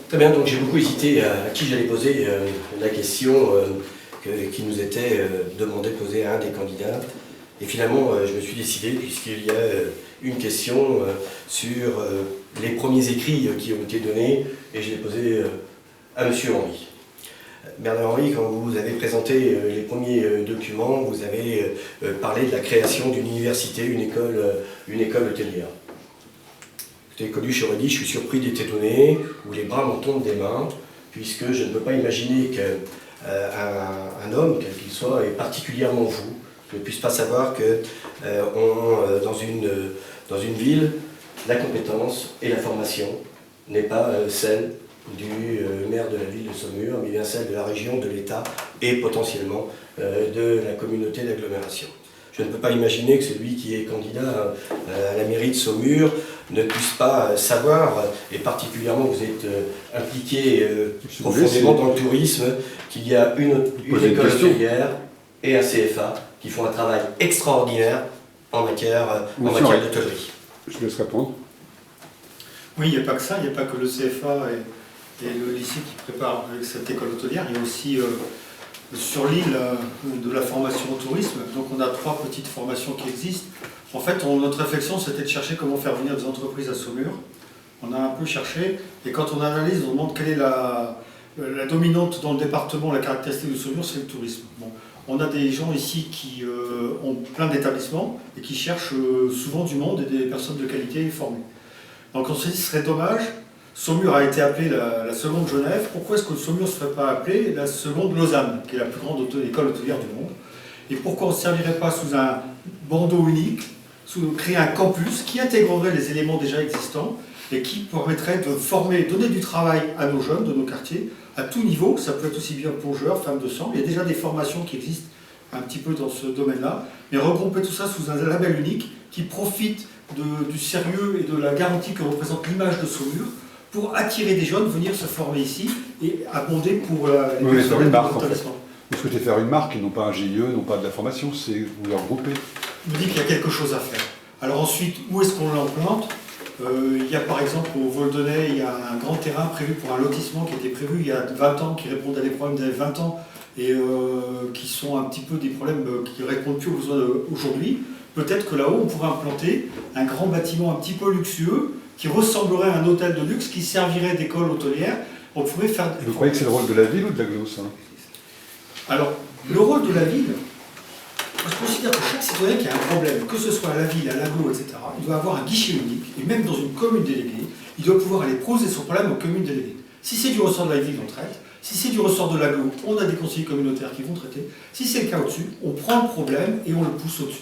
Très bien, donc j'ai beaucoup hésité à qui j'allais poser la question qui nous était demandé de poser à un des candidats. Et finalement, je me suis décidé, puisqu'il y a une question sur les premiers écrits qui ont été donnés, et je l'ai posé à M. Henry. Bernard Henry, quand vous avez présenté les premiers documents, vous avez parlé de la création d'une université, une école hôtelière. Écoutez, Coluche aurait dit « Je suis surpris d'être étonné » ou « Les bras m'en tombent des mains », puisque je ne peux pas imaginer qu'un homme, quel qu'il soit, et particulièrement vous, ne puisse pas savoir que dans une ville, la compétence et la formation n'est pas celle du maire de la ville de Saumur, mais bien celle de la région, de l'État et potentiellement de la communauté d'agglomération. Je ne peux pas imaginer que celui qui est candidat à la mairie de Saumur ne puisse pas savoir, et particulièrement vous êtes impliqué profondément dans le tourisme, qu'il y a une école hôtelière et un CFA qui font un travail extraordinaire en matière d'hôtellerie. Je laisse répondre. Oui, il n'y a pas que ça, il n'y a pas que le CFA et le lycée qui préparent avec cette école hôtelière, il y a aussi sur l'île de la formation au tourisme, donc on a 3 petites formations qui existent. En fait, notre réflexion c'était de chercher comment faire venir des entreprises à Saumur. On a un peu cherché, et quand on analyse, on demande quelle est la dominante dans le département, la caractéristique de Saumur, c'est le tourisme. Bon, on a des gens ici qui ont plein d'établissements et qui cherchent souvent du monde et des personnes de qualité formées. Donc on s'est dit ce serait dommage. Saumur a été appelée la seconde Genève. Pourquoi est-ce que Saumur ne se ferait pas appeler la seconde Lausanne, qui est la plus grande école hôtelière du monde? Et pourquoi on ne servirait pas sous un bandeau unique, créer un campus qui intégrerait les éléments déjà existants et qui permettrait de former, donner du travail à nos jeunes de nos quartiers, à tout niveau. Ça peut être aussi bien plongeurs, femmes de sang. Il y a déjà des formations qui existent un petit peu dans ce domaine-là, mais regrouper tout ça sous un label unique qui profite du sérieux et de la garantie que représente l'image de Saumur, pour attirer des jeunes, venir se former ici et abonder pour les personnels de l'établissement. Vous souhaitez faire une marque, et non pas un GIE, non pas de la formation, c'est vous les regrouper. Je me dis qu'il y a quelque chose à faire. Alors ensuite, où est-ce qu'on l'implante? Il y a par exemple au Voldenay, il y a un grand terrain prévu pour un lotissement qui était prévu il y a 20 ans, qui répond à des problèmes d'il y a 20 ans et qui sont un petit peu des problèmes qui ne répondent plus aux besoins d'aujourd'hui. Peut-être que là-haut, on pourrait implanter un grand bâtiment un petit peu luxueux qui ressemblerait à un hôtel de luxe qui servirait d'école hôtelière. On pourrait faire... Vous croyez que c'est le rôle de la ville ou de l'agglo, ça? Alors, le rôle de la ville, je considère que chaque citoyen qui a un problème, que ce soit à la ville, à l'agglo, etc., il doit avoir un guichet unique, et même dans une commune déléguée, il doit pouvoir aller poser son problème aux communes déléguées. Si c'est du ressort de la ville, on traite. Si c'est du ressort de l'agglo, on a des conseillers communautaires qui vont traiter. Si c'est le cas au-dessus, on prend le problème et on le pousse au-dessus.